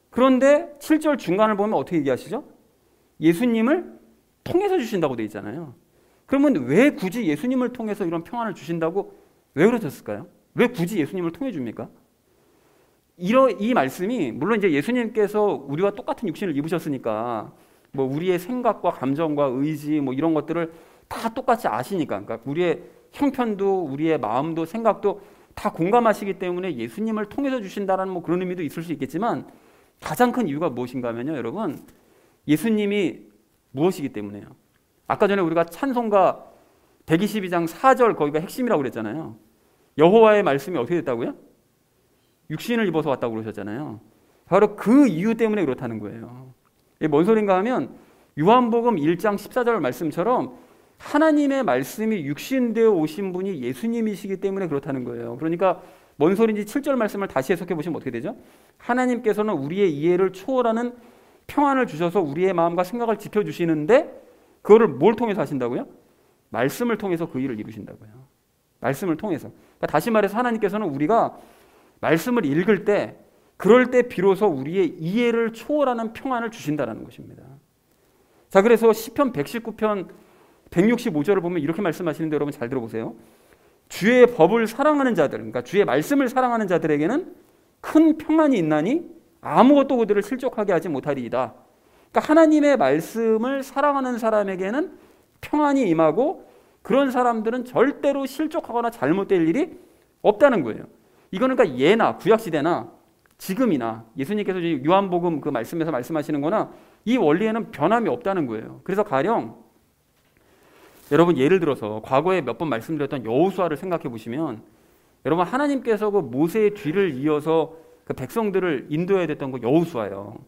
그런데 7절 중간을 보면 어떻게 얘기하시죠? 예수님을 통해서 주신다고 되어 있잖아요. 그러면 왜 굳이 예수님을 통해서 이런 평안을 주신다고 왜 그러셨을까요? 왜 굳이 예수님을 통해 줍니까? 이 말씀이, 물론 이제 예수님께서 우리와 똑같은 육신을 입으셨으니까 뭐 우리의 생각과 감정과 의지 뭐 이런 것들을 다 똑같이 아시니까, 그러니까 우리의 형편도 우리의 마음도 생각도 다 공감하시기 때문에 예수님을 통해서 주신다라는 뭐 그런 의미도 있을 수 있겠지만, 가장 큰 이유가 무엇인가 하면요, 여러분, 예수님이 무엇이기 때문에요. 아까 전에 우리가 찬송가 122장 4절 거기가 핵심이라고 그랬잖아요. 여호와의 말씀이 어떻게 됐다고요? 육신을 입어서 왔다고 그러셨잖아요. 바로 그 이유 때문에 그렇다는 거예요. 이게 뭔 소린가 하면 요한복음 1장 14절 말씀처럼 하나님의 말씀이 육신되어 오신 분이 예수님이시기 때문에 그렇다는 거예요. 그러니까 뭔 소리인지 7절 말씀을 다시 해석해 보시면 어떻게 되죠? 하나님께서는 우리의 이해를 초월하는 평안을 주셔서 우리의 마음과 생각을 지켜주시는데 그거를 뭘 통해서 하신다고요? 말씀을 통해서 그 일을 이루신다고요. 말씀을 통해서. 그러니까 다시 말해서 하나님께서는 우리가 말씀을 읽을 때 그럴 때 비로소 우리의 이해를 초월하는 평안을 주신다는 것입니다. 자, 그래서 시편 119편 165절을 보면 이렇게 말씀하시는데 여러분 잘 들어보세요. 주의 법을 사랑하는 자들, 그러니까 주의 말씀을 사랑하는 자들에게는 큰 평안이 있나니 아무것도 그들을 실족하게 하지 못하리이다. 그러니까 하나님의 말씀을 사랑하는 사람에게는 평안이 임하고 그런 사람들은 절대로 실족하거나 잘못될 일이 없다는 거예요. 이거는 그러니까 예나 구약시대나 지금이나 예수님께서 요한복음 그 말씀에서 말씀하시는 거나 이 원리에는 변함이 없다는 거예요. 그래서 가령 여러분 예를 들어서 과거에 몇 번 말씀드렸던 여호수아를 생각해 보시면 여러분 하나님께서 그 모세의 뒤를 이어서 그 백성들을 인도해야 됐던 거 여호수아예요.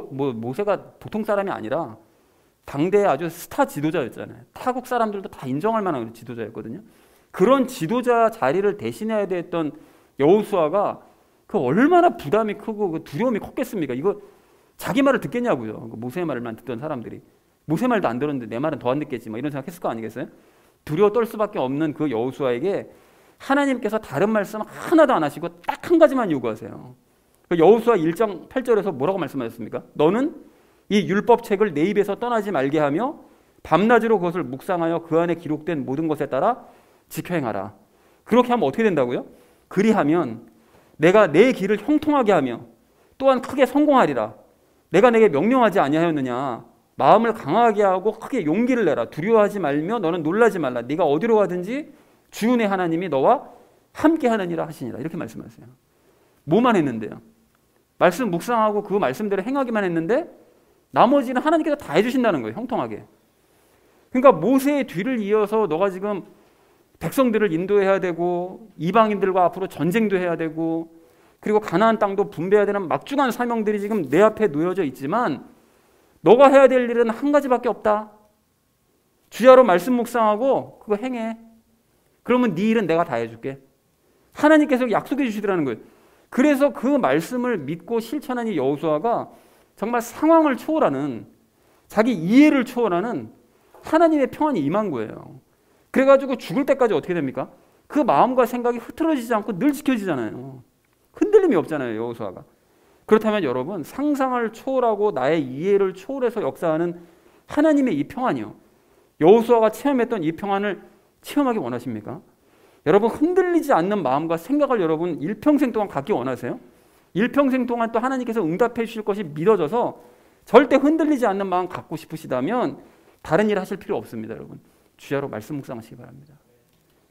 모세가 보통 사람이 아니라 당대의 아주 스타 지도자였잖아요. 타국 사람들도 다 인정할 만한 지도자였거든요. 그런 지도자 자리를 대신해야 됐던 여호수아가 그 얼마나 부담이 크고 그 두려움이 컸겠습니까? 이거 자기 말을 듣겠냐고요. 모세의 말만 듣던 사람들이. 모세 말도 안 들었는데 내 말은 더 안 듣겠지. 이런 생각했을 거 아니겠어요? 두려워 떨 수밖에 없는 그 여호수아에게 하나님께서 다른 말씀 하나도 안 하시고 딱 한 가지만 요구하세요. 여호수아 1장 8절에서 뭐라고 말씀하셨습니까? 너는 이 율법책을 내 입에서 떠나지 말게 하며 밤낮으로 그것을 묵상하여 그 안에 기록된 모든 것에 따라 지켜 행하라. 그렇게 하면 어떻게 된다고요? 그리하면 내가 내 길을 형통하게 하며 또한 크게 성공하리라. 내가 내게 명령하지 아니하였느냐? 마음을 강하게 하고 크게 용기를 내라. 두려워하지 말며 너는 놀라지 말라. 네가 어디로 가든지 주의 하나님이 너와 함께 하느니라 하시니라. 이렇게 말씀하세요. 뭐만 했는데요? 말씀 묵상하고 그 말씀대로 행하기만 했는데 나머지는 하나님께서 다 해주신다는 거예요. 형통하게. 그러니까 모세의 뒤를 이어서 너가 지금 백성들을 인도해야 되고 이방인들과 앞으로 전쟁도 해야 되고 그리고 가나안 땅도 분배해야 되는 막중한 사명들이 지금 내 앞에 놓여져 있지만 너가 해야 될 일은 한 가지밖에 없다. 주야로 말씀 묵상하고 그거 행해. 그러면 네 일은 내가 다 해줄게. 하나님께서 약속해 주시더라는 거예요. 그래서 그 말씀을 믿고 실천한 이 여호수아가 정말 상황을 초월하는 자기 이해를 초월하는 하나님의 평안이 임한 거예요. 그래가지고 죽을 때까지 어떻게 됩니까? 그 마음과 생각이 흐트러지지 않고 늘 지켜지잖아요. 흔들림이 없잖아요, 여호수아가. 그렇다면 여러분 상상을 초월하고 나의 이해를 초월해서 역사하는 하나님의 이 평안이요. 여호수아가 체험했던 이 평안을 체험하기 원하십니까? 여러분 흔들리지 않는 마음과 생각을 여러분 일평생 동안 갖기 원하세요? 일평생 동안 또 하나님께서 응답해 주실 것이 믿어져서 절대 흔들리지 않는 마음 갖고 싶으시다면 다른 일 하실 필요 없습니다. 여러분 주야로 말씀 묵상하시기 바랍니다.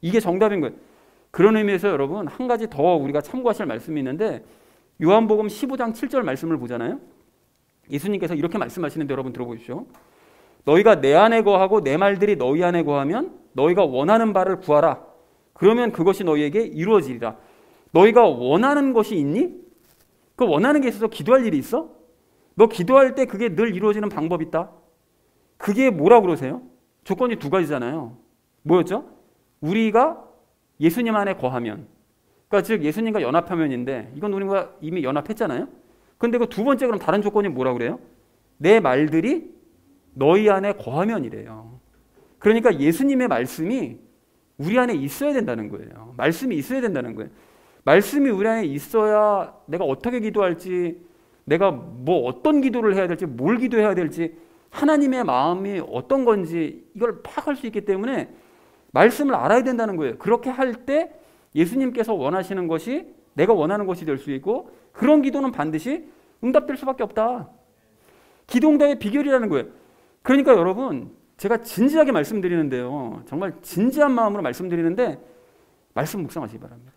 이게 정답인 거예요. 그런 의미에서 여러분 한 가지 더 우리가 참고하실 말씀이 있는데 요한복음 15장 7절 말씀을 보잖아요. 예수님께서 이렇게 말씀하시는데 여러분 들어보십시오. 너희가 내 안에 거하고 내 말들이 너희 안에 거하면 너희가 원하는 바를 구하라. 그러면 그것이 너희에게 이루어지리라. 너희가 원하는 것이 있니? 그 원하는 게 있어서 기도할 일이 있어? 너 기도할 때 그게 늘 이루어지는 방법이 있다. 그게 뭐라고 그러세요? 조건이 두 가지잖아요. 뭐였죠? 우리가 예수님 안에 거하면, 그러니까 즉 예수님과 연합하면인데 이건 우리가 이미 연합했잖아요. 근데 그 두 번째 그럼 다른 조건이 뭐라고 그래요? 내 말들이 너희 안에 거하면이래요. 그러니까 예수님의 말씀이 우리 안에 있어야 된다는 거예요. 말씀이 있어야 된다는 거예요. 말씀이 우리 안에 있어야 내가 어떻게 기도할지, 내가 뭐 어떤 기도를 해야 될지, 뭘 기도해야 될지, 하나님의 마음이 어떤 건지 이걸 파악할 수 있기 때문에 말씀을 알아야 된다는 거예요. 그렇게 할 때 예수님께서 원하시는 것이 내가 원하는 것이 될 수 있고 그런 기도는 반드시 응답될 수밖에 없다. 기도 응답의 비결이라는 거예요. 그러니까 여러분 제가 진지하게 말씀드리는데요. 정말 진지한 마음으로 말씀드리는데 말씀 묵상하시기 바랍니다.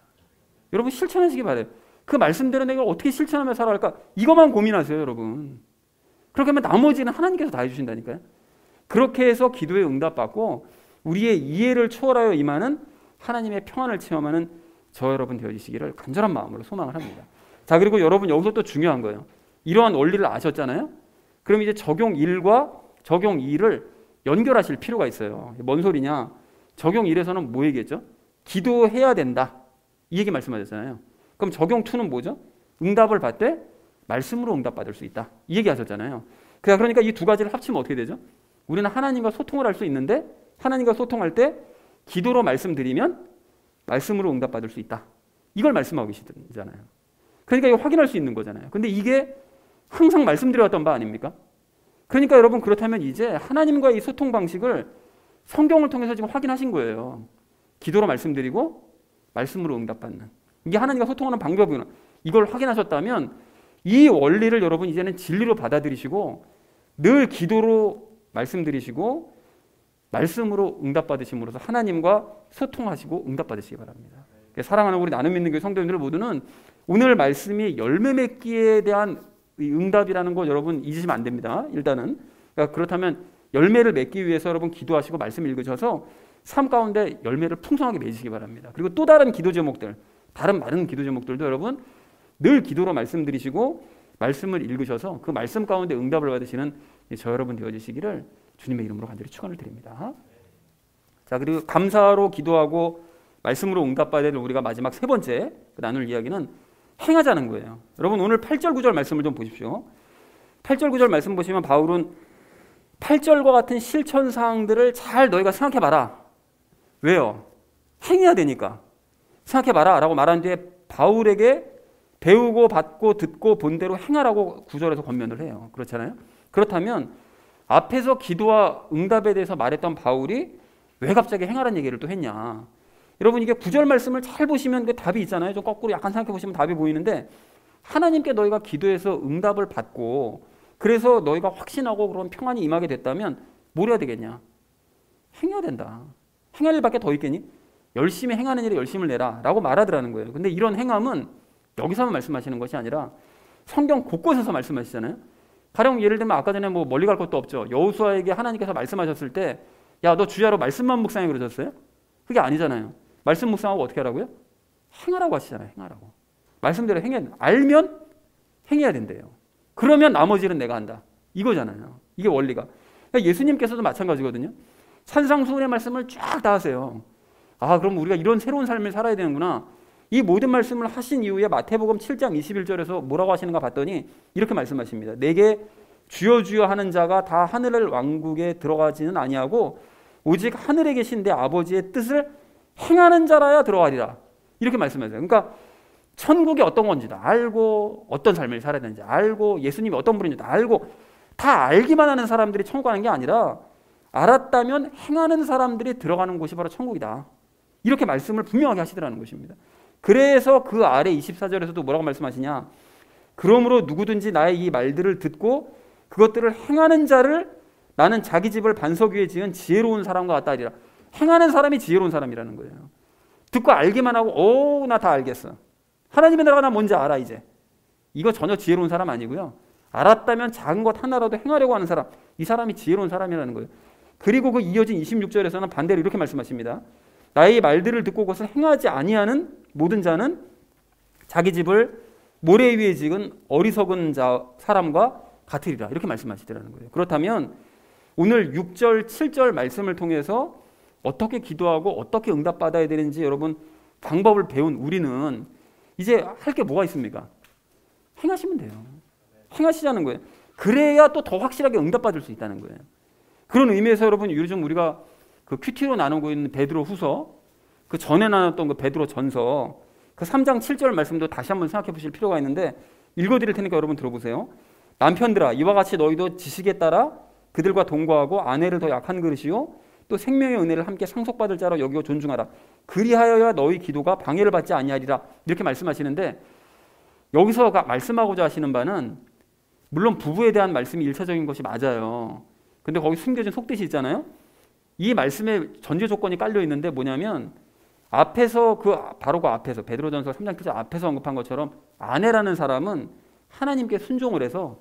여러분 실천하시기 바라요. 그 말씀대로 내가 어떻게 실천하며 살아갈까? 이것만 고민하세요, 여러분. 그렇게 하면 나머지는 하나님께서 다 해주신다니까요. 그렇게 해서 기도에 응답받고 우리의 이해를 초월하여 임하는 하나님의 평안을 체험하는 저 여러분 되어지시기를 간절한 마음으로 소망을 합니다. 자, 그리고 여러분 여기서 또 중요한 거예요. 이러한 원리를 아셨잖아요. 그럼 이제 적용 1과 적용 2를 연결하실 필요가 있어요. 뭔 소리냐? 적용 1에서는 뭐 얘기했죠? 기도해야 된다. 이 얘기 말씀하셨잖아요. 그럼 적용 2는 뭐죠? 응답을 받되 말씀으로 응답받을 수 있다. 이 얘기 하셨잖아요. 그러니까 이 두 가지를 합치면 어떻게 되죠? 우리는 하나님과 소통을 할 수 있는데 하나님과 소통할 때 기도로 말씀드리면 말씀으로 응답받을 수 있다. 이걸 말씀하고 계시잖아요. 그러니까 이거 확인할 수 있는 거잖아요. 근데 이게 항상 말씀드려왔던 바 아닙니까? 그러니까 여러분 그렇다면 이제 하나님과의 이 소통 방식을 성경을 통해서 지금 확인하신 거예요. 기도로 말씀드리고 말씀으로 응답받는. 이게 하나님과 소통하는 방법이구나. 이걸 확인하셨다면 이 원리를 여러분 이제는 진리로 받아들이시고 늘 기도로 말씀드리시고 말씀으로 응답받으심으로써 하나님과 소통하시고 응답받으시기 바랍니다. 사랑하는 우리 나눔 믿는 교회 성도님들 모두는 오늘 말씀이 열매 맺기에 대한 응답이라는 거 여러분 잊으시면 안 됩니다. 일단은 그러니까 그렇다면 열매를 맺기 위해서 여러분 기도하시고 말씀 읽으셔서 삶 가운데 열매를 풍성하게 맺으시기 바랍니다. 그리고 또 다른 기도 제목들, 다른 많은 기도 제목들도 여러분 늘 기도로 말씀드리시고 말씀을 읽으셔서 그 말씀 가운데 응답을 받으시는 저 여러분 되어주시기를 주님의 이름으로 간절히 축원을 드립니다. 자, 그리고 감사로 기도하고 말씀으로 응답받아야 될 우리가 마지막 세 번째 나눌 이야기는 행하자는 거예요. 여러분 오늘 8절 9절 말씀을 좀 보십시오. 8절 9절 말씀 보시면 바울은 8절과 같은 실천 사항들을 잘 너희가 생각해 봐라. 왜요? 행해야 되니까. 생각해 봐라 라고 말한 뒤에 바울에게 배우고 받고 듣고 본 대로 행하라고 9절에서 권면을 해요. 그렇잖아요? 그렇다면 앞에서 기도와 응답에 대해서 말했던 바울이 왜 갑자기 행하라는 얘기를 또 했냐? 여러분 이게 9절 말씀을 잘 보시면 그 답이 있잖아요. 좀 거꾸로 약간 생각해 보시면 답이 보이는데 하나님께 너희가 기도해서 응답을 받고 그래서 너희가 확신하고 그런 평안이 임하게 됐다면 뭘 해야 되겠냐? 행해야 된다. 행할 일밖에 더 있겠니? 열심히 행하는 일에 열심을 내라 라고 말하더라는 거예요. 근데 이런 행함은 여기서만 말씀하시는 것이 아니라 성경 곳곳에서 말씀하시잖아요. 가령 예를 들면 아까 전에 뭐 멀리 갈 것도 없죠. 여호수아에게 하나님께서 말씀하셨을 때 야, 너 주야로 말씀만 묵상해 그러셨어요? 그게 아니잖아요. 말씀 묵상하고 어떻게 하라고요? 행하라고 하시잖아요. 행하라고. 말씀대로 알면 행해야 된대요. 그러면 나머지는 내가 한다. 이거잖아요. 이게 원리가. 그러니까 예수님께서도 마찬가지거든요. 산상수훈의 말씀을 쫙 다 하세요. 아, 그럼 우리가 이런 새로운 삶을 살아야 되는구나. 이 모든 말씀을 하신 이후에 마태복음 7장 21절에서 뭐라고 하시는가 봤더니 이렇게 말씀하십니다. 내게 주여 주여 하는 자가 다 하늘 왕국에 들어가지는 아니하고 오직 하늘에 계신 내 아버지의 뜻을 행하는 자라야 들어가리라. 이렇게 말씀하세요. 그러니까 천국이 어떤 건지도 알고 어떤 삶을 살아야 되는지 알고 예수님이 어떤 분인지도 알고 다 알기만 하는 사람들이 천국 가는 게 아니라 알았다면 행하는 사람들이 들어가는 곳이 바로 천국이다. 이렇게 말씀을 분명하게 하시더라는 것입니다. 그래서 그 아래 24절에서도 뭐라고 말씀하시냐? 그러므로 누구든지 나의 이 말들을 듣고 그것들을 행하는 자를 나는 자기 집을 반석 위에 지은 지혜로운 사람과 같다 하리라. 행하는 사람이 지혜로운 사람이라는 거예요. 듣고 알기만 하고 나 다 알겠어. 하나님의 나라가 나 뭔지 알아 이제. 이거 전혀 지혜로운 사람 아니고요. 알았다면 작은 것 하나라도 행하려고 하는 사람. 이 사람이 지혜로운 사람이라는 거예요. 그리고 그 이어진 26절에서는 반대로 이렇게 말씀하십니다. 나의 말들을 듣고 그것을 행하지 아니하는 모든 자는 자기 집을 모래 위에 지은 어리석은 사람과 같으리라. 이렇게 말씀하시더라는 거예요. 그렇다면 오늘 6절, 7절 말씀을 통해서 어떻게 기도하고 어떻게 응답받아야 되는지 여러분 방법을 배운 우리는 이제 할 게 뭐가 있습니까? 행하시면 돼요. 행하시자는 거예요. 그래야 또 더 확실하게 응답받을 수 있다는 거예요. 그런 의미에서 여러분 요즘 우리가 그 큐티로 나누고 있는 베드로 후서 그 전에 나눴던 그 베드로 전서 그 3장 7절 말씀도 다시 한번 생각해 보실 필요가 있는데 읽어드릴 테니까 여러분 들어보세요. 남편들아 이와 같이 너희도 지식에 따라 그들과 동거하고 아내를 더 약한 그릇이요 또 생명의 은혜를 함께 상속받을 자로 여기고 존중하라. 그리하여야 너희 기도가 방해를 받지 아니하리라. 이렇게 말씀하시는데 여기서 말씀하고자 하시는 바는 물론 부부에 대한 말씀이 일차적인 것이 맞아요. 근데 거기 숨겨진 속뜻이 있잖아요. 이 말씀에 전제 조건이 깔려 있는데 뭐냐면 앞에서 바로 그 앞에서 베드로전서 3장 7절 앞에서 언급한 것처럼 아내라는 사람은 하나님께 순종을 해서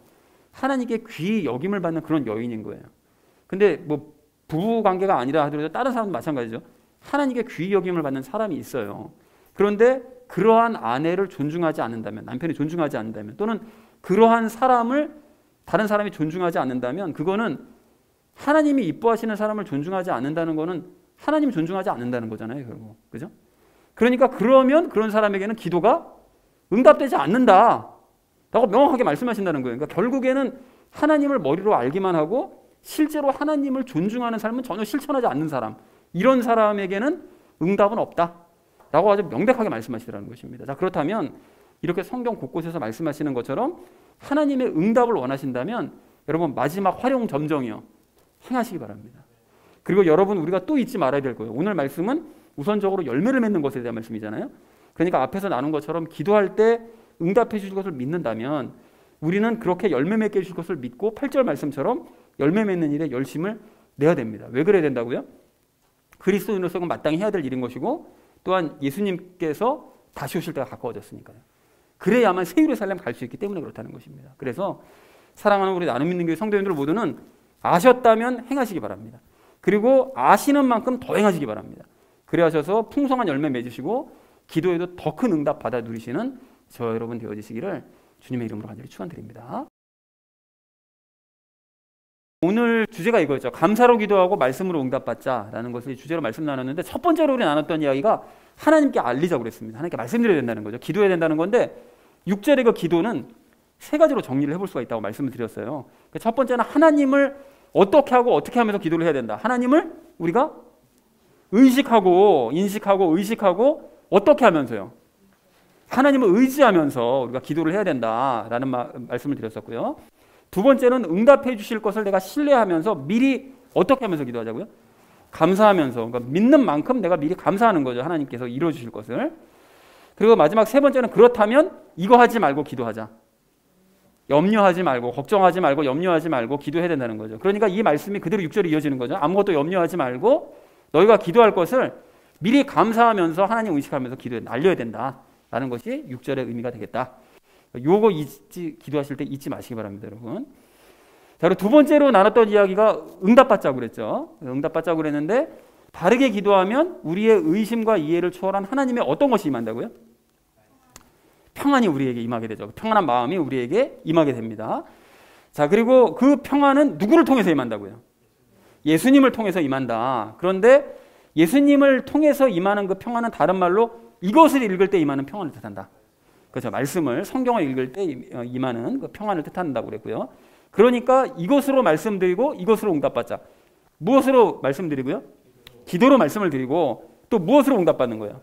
하나님께 귀히 여김을 받는 그런 여인인 거예요. 근데 뭐 부부 관계가 아니라 하더라도 다른 사람도 마찬가지죠. 하나님께 귀히 여김을 받는 사람이 있어요. 그런데 그러한 아내를 존중하지 않는다면, 남편이 존중하지 않는다면, 또는 그러한 사람을 다른 사람이 존중하지 않는다면 그거는 하나님이 이뻐하시는 사람을 존중하지 않는다는 거는 하나님 존중하지 않는다는 거잖아요, 결국. 그죠? 그러니까 그러면 그런 사람에게는 기도가 응답되지 않는다 라고 명확하게 말씀하신다는 거예요. 그러니까 결국에는 하나님을 머리로 알기만 하고 실제로 하나님을 존중하는 삶은 전혀 실천하지 않는 사람, 이런 사람에게는 응답은 없다 라고 아주 명백하게 말씀하시더라는 것입니다. 자, 그렇다면 이렇게 성경 곳곳에서 말씀하시는 것처럼 하나님의 응답을 원하신다면 여러분 마지막 활용 점정이요, 행하시기 바랍니다. 그리고 여러분 우리가 또 잊지 말아야 될 거예요. 오늘 말씀은 우선적으로 열매를 맺는 것에 대한 말씀이잖아요. 그러니까 앞에서 나눈 것처럼 기도할 때 응답해 주실 것을 믿는다면 우리는 그렇게 열매 맺게 해주실 것을 믿고 8절 말씀처럼 열매 맺는 일에 열심을 내야 됩니다. 왜 그래야 된다고요? 그리스도인으로서는 마땅히 해야 될 일인 것이고 또한 예수님께서 다시 오실 때가 가까워졌으니까요. 그래야만 새 예루살렘 갈 수 있기 때문에 그렇다는 것입니다. 그래서 사랑하는 우리 나눔 믿는 교회 성도님들 모두는 아셨다면 행하시기 바랍니다. 그리고 아시는 만큼 더 행하시기 바랍니다. 그래 하셔서 풍성한 열매 맺으시고 기도에도 더 큰 응답 받아 누리시는 저 여러분 되어지시기를 주님의 이름으로 간절히 축원드립니다. 오늘 주제가 이거였죠. 감사로 기도하고 말씀으로 응답받자라는 것을 주제로 말씀 나눴는데 첫 번째로 우리 나눴던 이야기가 하나님께 알리자고 그랬습니다. 하나님께 말씀드려야 된다는 거죠. 기도해야 된다는 건데 6절의 그 기도는 세 가지로 정리를 해볼 수가 있다고 말씀을 드렸어요. 첫 번째는 하나님을 어떻게 하고 어떻게 하면서 기도를 해야 된다. 하나님을 우리가 의식하고 인식하고 의식하고 어떻게 하면서요? 하나님을 의지하면서 우리가 기도를 해야 된다라는 말씀을 드렸었고요. 두 번째는 응답해 주실 것을 내가 신뢰하면서 미리 어떻게 하면서 기도하자고요? 감사하면서, 그러니까 믿는 만큼 내가 미리 감사하는 거죠. 하나님께서 이루어 주실 것을. 그리고 마지막 세 번째는 그렇다면 이거 하지 말고 기도하자. 염려하지 말고 걱정하지 말고 염려하지 말고 기도해야 된다는 거죠. 그러니까 이 말씀이 그대로 6절에 이어지는 거죠. 아무것도 염려하지 말고 너희가 기도할 것을 미리 감사하면서 하나님 의식하면서 기도에 날려야 된다라는 것이 6절의 의미가 되겠다. 요거 기도하실 때 잊지 마시기 바랍니다, 여러분. 자, 그리고 두 번째로 나눴던 이야기가 응답받자고 그랬죠. 응답받자고 그랬는데 바르게 기도하면 우리의 의심과 이해를 초월한 하나님의 어떤 것이 임한다고요? 평안이 우리에게 임하게 되죠. 평안한 마음이 우리에게 임하게 됩니다. 자, 그리고 그 평안은 누구를 통해서 임한다고요? 예수님을 통해서 임한다. 그런데 예수님을 통해서 임하는 그 평안은 다른 말로 이것을 읽을 때 임하는 평안을 뜻한다. 그렇죠. 말씀을 성경을 읽을 때 임하는 그 평안을 뜻한다고 그랬고요. 그러니까 이것으로 말씀드리고 이것으로 응답받자. 무엇으로 말씀드리고요? 기도로 말씀을 드리고 또 무엇으로 응답받는 거예요?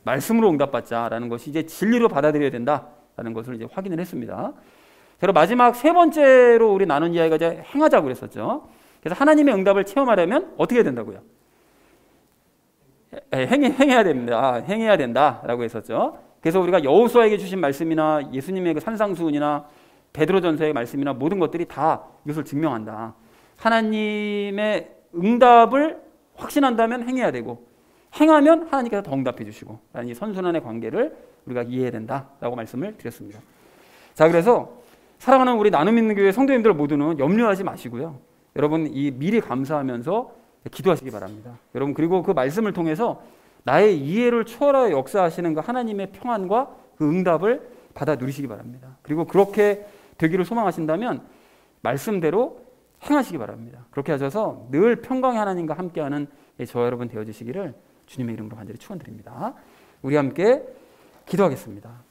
말씀으로 응답받자라는 것이 이제 진리로 받아들여야 된다라는 것을 이제 확인을 했습니다. 그리고 마지막 세 번째로 우리 나눈 이야기가 이제 행하자고 그랬었죠. 그래서 하나님의 응답을 체험하려면 어떻게 해야 된다고요? 행해야 됩니다. 행해야 된다라고 했었죠. 그래서 우리가 여호수아에게 주신 말씀이나 예수님의 그 산상수훈이나 베드로전서의 말씀이나 모든 것들이 다 이것을 증명한다. 하나님의 응답을 확신한다면 행해야 되고 행하면 하나님께서 더 응답해 주시고 이 선순환의 관계를 우리가 이해해야 된다라고 말씀을 드렸습니다. 자, 그래서 사랑하는 우리 나눔 있는 교회 성도님들 모두는 염려하지 마시고요. 여러분 이 미리 감사하면서 기도하시기 바랍니다. 여러분 그리고 그 말씀을 통해서 나의 이해를 초월하여 역사하시는 그 하나님의 평안과 그 응답을 받아 누리시기 바랍니다. 그리고 그렇게 되기를 소망하신다면 말씀대로 행하시기 바랍니다. 그렇게 하셔서 늘 평강의 하나님과 함께하는 저와 여러분 되어주시기를 주님의 이름으로 간절히 축원드립니다. 우리 함께 기도하겠습니다.